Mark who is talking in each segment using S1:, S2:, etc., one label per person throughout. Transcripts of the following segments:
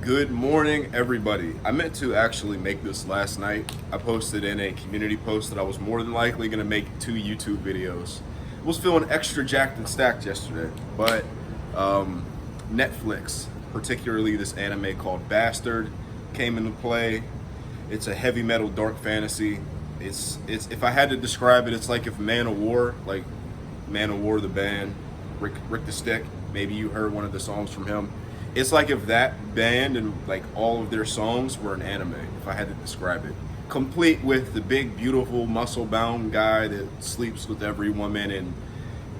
S1: Good morning, everybody. I meant to actually make this last night. I posted in a community post that I was more than likely going to make 2 YouTube videos. I was feeling extra jacked and stacked yesterday, but Netflix, particularly this anime called Bastard, came into play. It's a heavy metal dark fantasy. It's if I had to describe it, it's like if Man of War, like Man of War the band, Rick the Stick, maybe you heard one of the songs from him. It's like if that band and like all of their songs were an anime, if I had to describe it. Complete with the big, beautiful, muscle-bound guy that sleeps with every woman and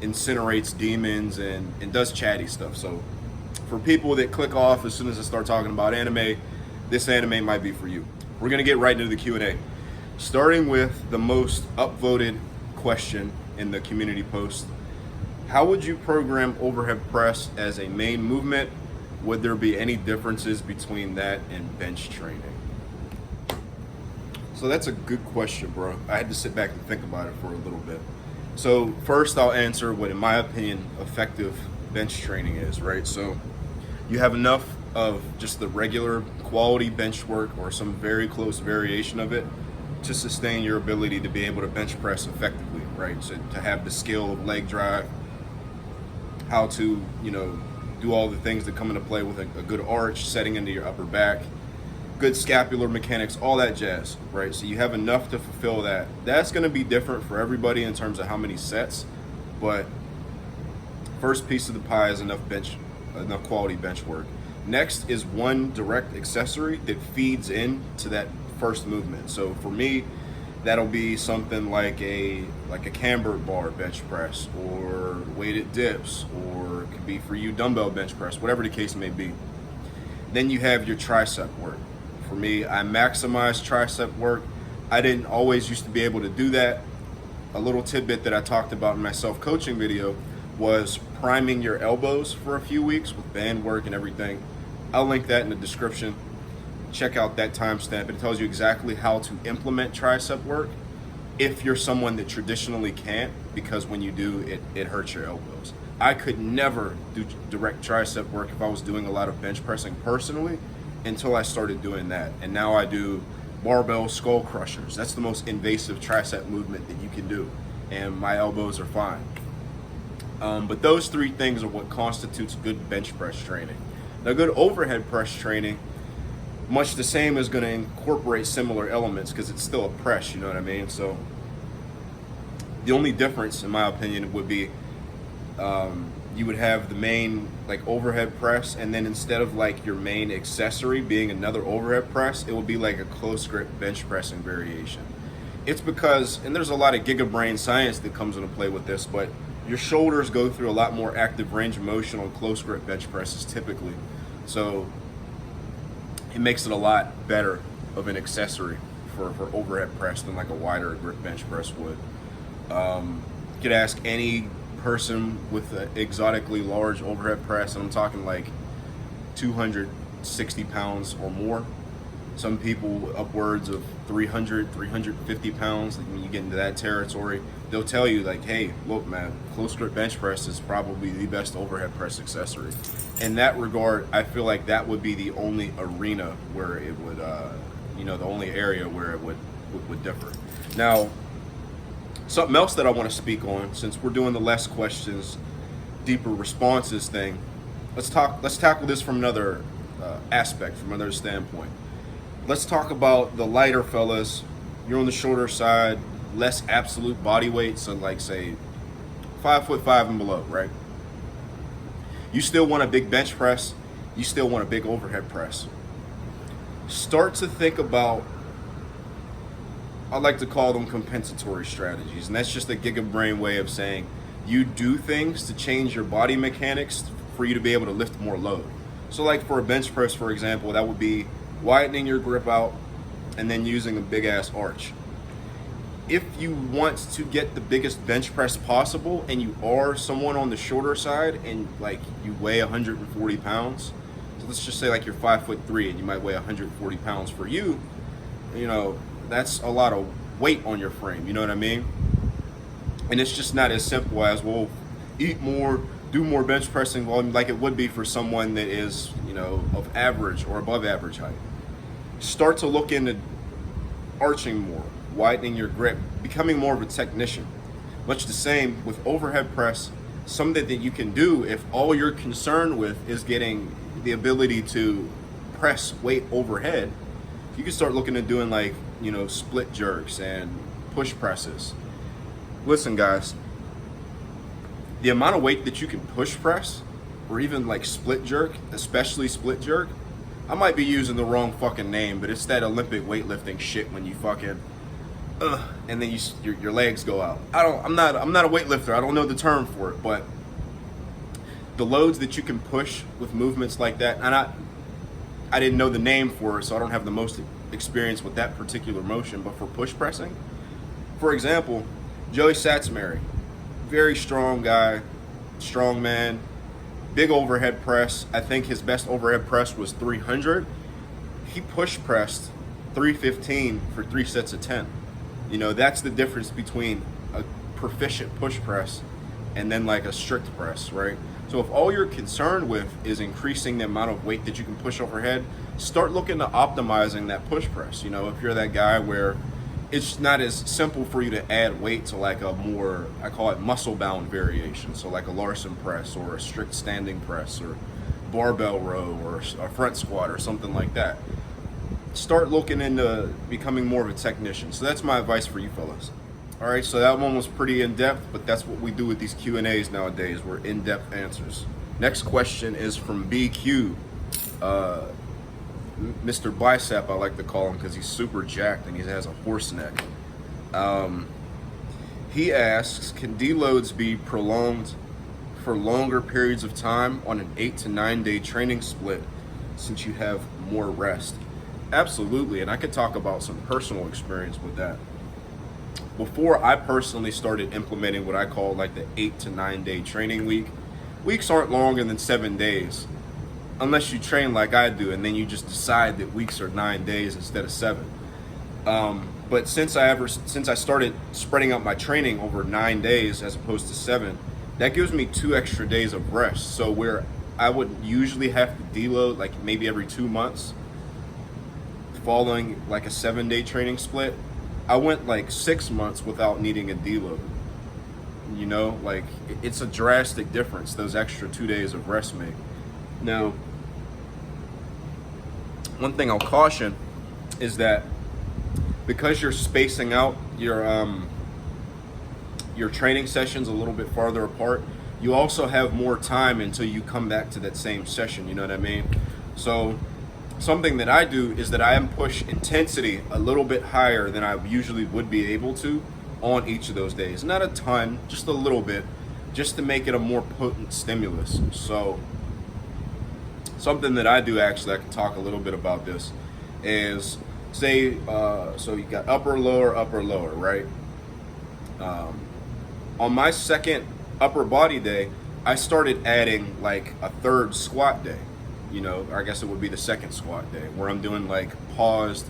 S1: incinerates demons and does chatty stuff. So for people that click off as soon as I start talking about anime, this anime might be for you. We're gonna get right into the Q&A. Starting with the most upvoted question in the community post. How would you program overhead press as a main movement? Would there be any differences between that and bench training? So that's a good question, bro. I had to sit back and think about it for a little bit. So first I'll answer what, in my opinion, effective bench training is, right? So you have enough of just the regular quality bench work or some very close variation of it to sustain your ability to be able to bench press effectively, right? So to have the skill of leg drive, how to, do all the things that come into play with a good arch, setting into your upper back, good scapular mechanics, all that jazz, right? So you have enough to fulfill that. That's gonna be different for everybody in terms of how many sets, but first piece of the pie is enough quality bench work. Next is one direct accessory that feeds into that first movement. So for me, that'll be something like a camber bar bench press or weighted dips, or it could be for you dumbbell bench press, whatever the case may be. Then you have your tricep work. For me, I maximize tricep work. I didn't always used to be able to do that. A little tidbit that I talked about in my self-coaching video was priming your elbows for a few weeks with band work and everything. I'll link that in the description. Check out that timestamp. It tells you exactly how to implement tricep work if you're someone that traditionally can't, because when you do, it hurts your elbows. I could never do direct tricep work if I was doing a lot of bench pressing personally until I started doing that. And now I do barbell skull crushers. That's the most invasive tricep movement that you can do. And my elbows are fine. But those 3 things are what constitutes good bench press training. Now, good overhead press training, much the same, is going to incorporate similar elements because it's still a press, you know what I mean? So the only difference, in my opinion, would be you would have the main overhead press, and then instead of your main accessory being another overhead press, it would be like a close grip bench pressing variation. It's because, and there's a lot of Giga brain science that comes into play with this, but your shoulders go through a lot more active range of motion on close grip bench presses typically. So it makes it a lot better of an accessory for overhead press than a wider grip bench press would. You could ask any person with an exotically large overhead press, and I'm talking 260 pounds or more. Some people upwards of 300, 350 pounds. When you get into that territory, they'll tell you hey, look, man, close grip bench press is probably the best overhead press accessory. In that regard, I feel like that would be the only arena where it would, the only area where it would differ. Now, something else that I want to speak on, since we're doing the less questions, deeper responses thing, let's tackle this from another aspect, from another standpoint. Let's talk about the lighter fellas. You're on the shorter side, less absolute body weight, so say 5'5" and below, right? You still want a big bench press, you still want a big overhead press. Start to think about, I like to call them compensatory strategies, and that's just a Giga brain way of saying you do things to change your body mechanics for you to be able to lift more load. So for a bench press, for example, that would be widening your grip out and then using a big ass arch. If you want to get the biggest bench press possible and you are someone on the shorter side and you weigh 140 pounds, so let's just say you're 5'3" and you might weigh 140 pounds, for you, that's a lot of weight on your frame, you know what I mean? And it's just not as simple as, well, eat more, do more bench pressing volume like it would be for someone that is, you know, of average or above average height. Start to look into arching more, widening your grip, becoming more of a technician. Much the same with overhead press, something that you can do if all you're concerned with is getting the ability to press weight overhead. You can start looking at doing, like, you know, split jerks and push presses. Listen, guys, the amount of weight that you can push press, or even like split jerk, especially split jerk, I might be using the wrong fucking name, but it's that Olympic weightlifting shit when you fucking, and then your legs go out. I'm not a weightlifter. I don't know the term for it, but the loads that you can push with movements like that, and I didn't know the name for it, so I don't have the most experience with that particular motion. But for push pressing, for example, Joey Satsmary, very strong guy, strong man, big overhead press. I think his best overhead press was 300. He push pressed 315 for 3 sets of 10. You know, that's the difference between a proficient push press and then like a strict press, right? So if all you're concerned with is increasing the amount of weight that you can push overhead, start looking to optimizing that push press. You know, if you're that guy where it's not as simple for you to add weight to like a more, I call it muscle bound variation. So like a Larson press or a strict standing press or barbell row or a front squat or something like that. Start looking into becoming more of a technician. So that's my advice for you fellas. All right, so that one was pretty in-depth, but that's what we do with these Q&As nowadays. We're in-depth answers. Next question is from BQ. Mr. Bicep, I like to call him because he's super jacked and he has a horse neck. He asks, can deloads be prolonged for longer periods of time on an 8 to 9 day training split since you have more rest? Absolutely, and I could talk about some personal experience with that. Before I personally started implementing what I call like the 8 to 9 day training week, weeks aren't longer than 7 days. Unless you train like I do, and then you just decide that weeks are 9 days instead of 7. But since I started spreading out my training over 9 days as opposed to 7, that gives me 2 extra days of rest. So where I would usually have to deload like maybe every 2 months, following like a 7 day training split, I went like 6 months without needing a deload. You know, like it's a drastic difference those extra 2 days of rest make. Now, one thing I'll caution is that because you're spacing out your training sessions a little bit farther apart, you also have more time until you come back to that same session, you know what I mean? So something that I do is that I push intensity a little bit higher than I usually would be able to on each of those days. Not a ton, just a little bit, just to make it a more potent stimulus. So something that I do, actually, I can talk a little bit about this, is say, so you got upper, lower, right? On my second upper body day, I started adding like a third squat day. You know, I guess it would be the second squat day, where I'm doing like paused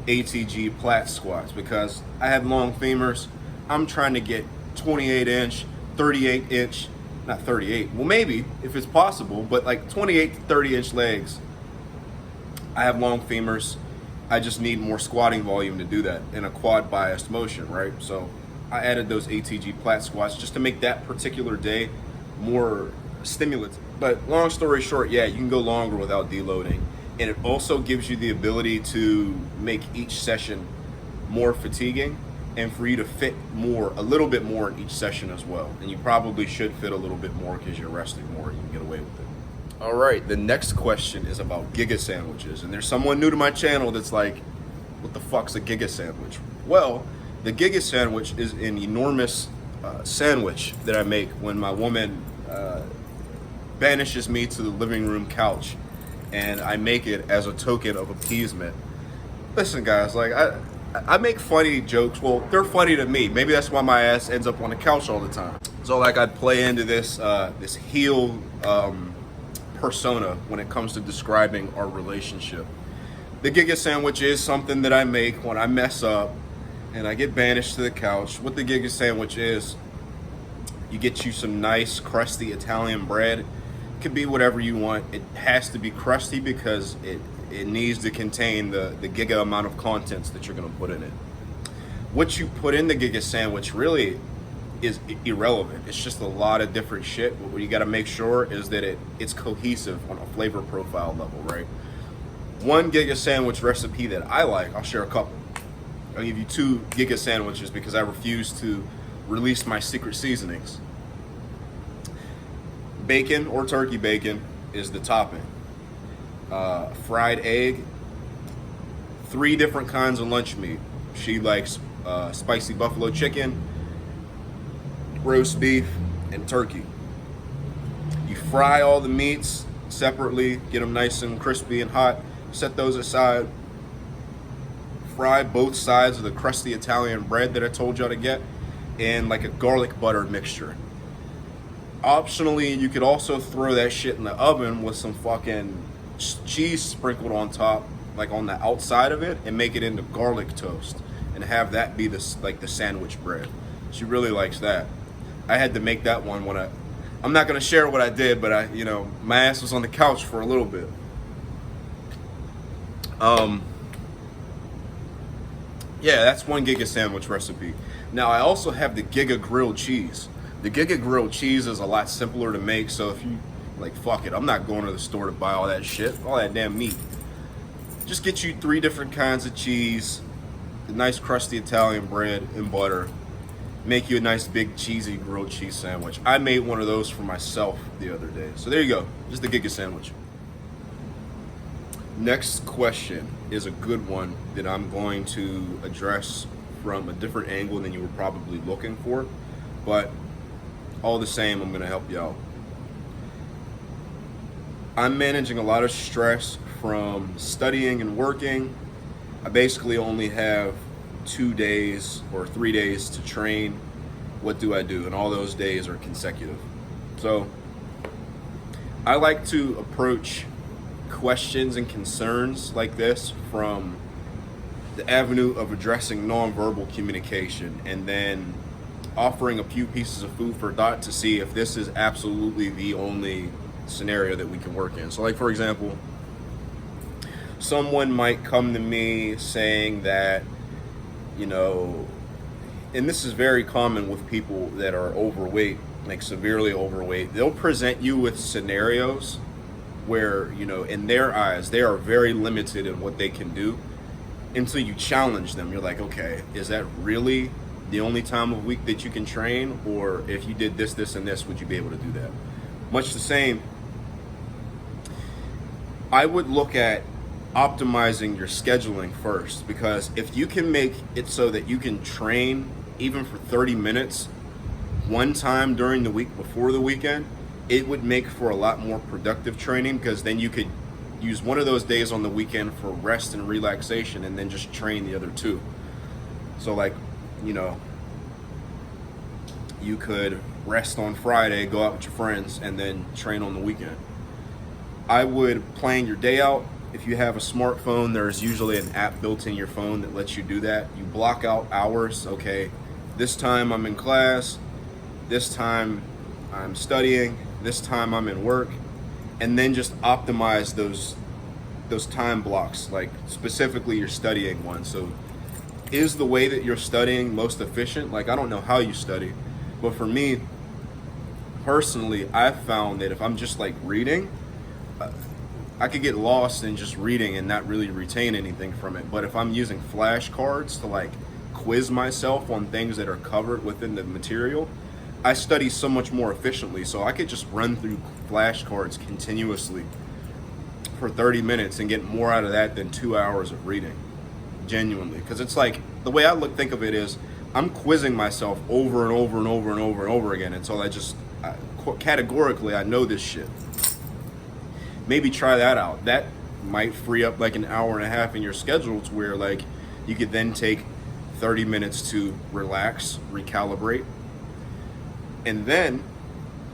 S1: ATG plat squats because I have long femurs. I'm trying to get 28 inch, 38 inch, not 38, well maybe if it's possible, but like 28 to 30 inch legs. I have long femurs. I just need more squatting volume to do that in a quad biased motion, right? So I added those ATG plat squats just to make that particular day more stimulative. But long story short, yeah, you can go longer without deloading. And it also gives you the ability to make each session more fatiguing and for you to fit more, a little bit more in each session as well. And you probably should fit a little bit more because you're resting more and you can get away with it. All right, the next question is about Giga sandwiches. And there's someone new to my channel that's like, what the fuck's a Giga sandwich? Well, the Giga sandwich is an enormous sandwich that I make when my woman banishes me to the living room couch, and I make it as a token of appeasement. Listen, guys, like I make funny jokes. Well, they're funny to me. Maybe that's why my ass ends up on the couch all the time. So like I play into this this heel persona when it comes to describing our relationship. The Giga sandwich is something that I make when I mess up and I get banished to the couch. What the Giga sandwich is, You get you some nice crusty Italian bread. It could be whatever you want. It has to be crusty because it needs to contain the giga amount of contents that you're going to put in it. What you put in the Giga sandwich really is irrelevant. It's just a lot of different shit. What you got to make sure is that it's cohesive on a flavor profile level, right? One Giga sandwich recipe that I like, I'll share a couple. I'll give you 2 Giga sandwiches because I refuse to release my secret seasonings. Bacon or turkey bacon is the topping. Fried egg, 3 different kinds of lunch meat. She likes spicy buffalo chicken, roast beef, and turkey. You fry all the meats separately, get them nice and crispy and hot, set those aside. Fry both sides of the crusty Italian bread that I told y'all to get in like a garlic butter mixture. Optionally, you could also throw that shit in the oven with some fucking cheese sprinkled on top, like on the outside of it, and make it into garlic toast and have that be the sandwich bread. She really likes that. I had to make that one when I'm not gonna share what I did, but my ass was on the couch for a little bit. Yeah, that's one Giga sandwich recipe. Now I also have the Giga grilled cheese. The Giga grilled cheese is a lot simpler to make, so if you fuck it, I'm not going to the store to buy all that shit, all that damn meat. Just get you 3 different kinds of cheese, the nice crusty Italian bread and butter. Make you a nice big cheesy grilled cheese sandwich. I made one of those for myself the other day. So there you go, just the Giga sandwich. Next question is a good one that I'm going to address from a different angle than you were probably looking for, but all the same, I'm gonna help you out. I'm managing a lot of stress from studying and working. I basically only have 2 days or 3 days to train. What do I do? And all those days are consecutive. So I like to approach questions and concerns like this from the avenue of addressing nonverbal communication and then offering a few pieces of food for thought to see if this is absolutely the only scenario that we can work in. So like, for example, someone might come to me saying that, and this is very common with people that are overweight, like severely overweight, they'll present you with scenarios where, in their eyes, they are very limited in what they can do until you challenge them. You're like, okay, is that really the only time of week that you can train? Or if you did this, this, and this, would you be able to do that? Much the same, I would look at optimizing your scheduling first, because if you can make it so that you can train even for 30 minutes one time during the week before the weekend, it would make for a lot more productive training, because then you could use one of those days on the weekend for rest and relaxation and then just train the other 2. So like, you could rest on Friday, go out with your friends, and then train on the weekend. I would plan your day out. If you have a smartphone, there's usually an app built in your phone that lets you do that. You block out hours. Okay, this time I'm in class, this time I'm studying, this time I'm in work, and then just optimize those time blocks, like specifically your studying one. So is the way that you're studying most efficient? Like, I don't know how you study, but for me personally, I've found that if I'm just like reading, I could get lost in just reading and not really retain anything from it. But if I'm using flashcards to like quiz myself on things that are covered within the material, I study so much more efficiently. So I could just run through flashcards continuously for 30 minutes and get more out of that than 2 hours of reading, genuinely. Because it's like, the way I think of it is, I'm quizzing myself over and over and over and over and over again until categorically I know this shit. Maybe try that out. That might free up like an hour and a half in your schedule to where like you could then take 30 minutes to relax, recalibrate, and then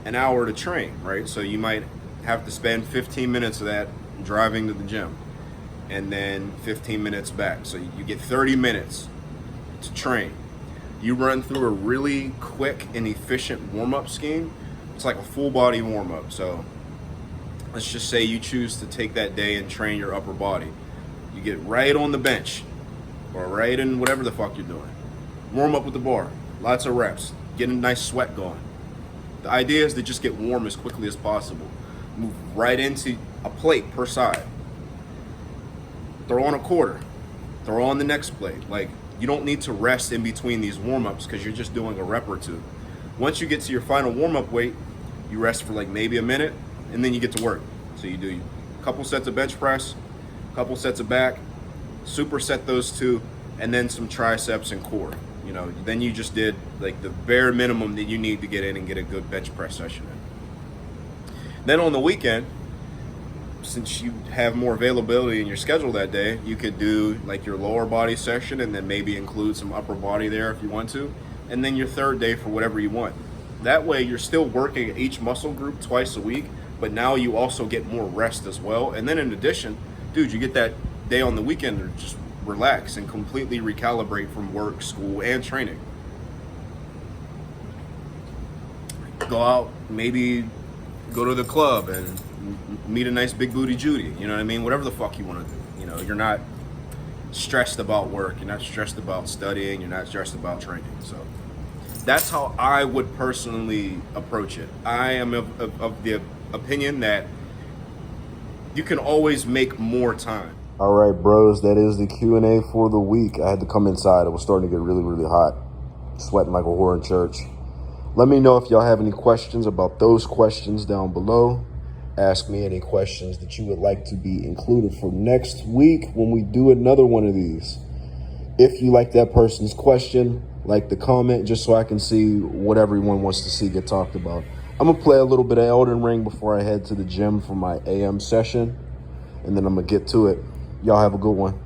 S1: an hour to train, right? So you might have to spend 15 minutes of that driving to the gym and then 15 minutes back. So you get 30 minutes to train. You run through a really quick and efficient warm-up scheme. It's like a full body warm-up. So let's just say you choose to take that day and train your upper body. You get right on the bench or right in whatever the fuck you're doing. Warm up with the bar, lots of reps, get a nice sweat going. The idea is to just get warm as quickly as possible. Move right into a plate per side. Throw on a quarter, throw on the next plate. Like, you don't need to rest in between these warm-ups because you're just doing a rep or two. Once you get to your final warm-up weight, you rest for like maybe a minute, and then you get to work. So you do a couple sets of bench press, a couple sets of back, superset those two, and then some triceps and core. You know, then you just did like the bare minimum that you need to get in and get a good bench press session in. Then on the weekend, since you have more availability in your schedule that day, you could do like your lower body session and then maybe include some upper body there if you want to, and then your third day for whatever you want. That way you're still working each muscle group twice a week, but now you also get more rest as well. And then in addition, dude, you get that day on the weekend to just relax and completely recalibrate from work, school, and training. Go out, maybe go to the club and meet a nice big booty Judy, you know what I mean? Whatever the fuck you want to do. You know, you're not stressed about work, you're not stressed about studying, you're not stressed about training. So that's how I would personally approach it. I am of the opinion that you can always make more time.
S2: All right, bros, that is the Q&A for the week. I had to come inside. It was starting to get really, really hot. Sweating like a whore in church. Let me know if y'all have any questions about those questions down below. Ask me any questions that you would like to be included for next week when we do another one of these. If you like that person's question, like the comment, just so I can see what everyone wants to see get talked about. I'm going to play a little bit of Elden Ring before I head to the gym for my AM session, and then I'm going to get to it. Y'all have a good one.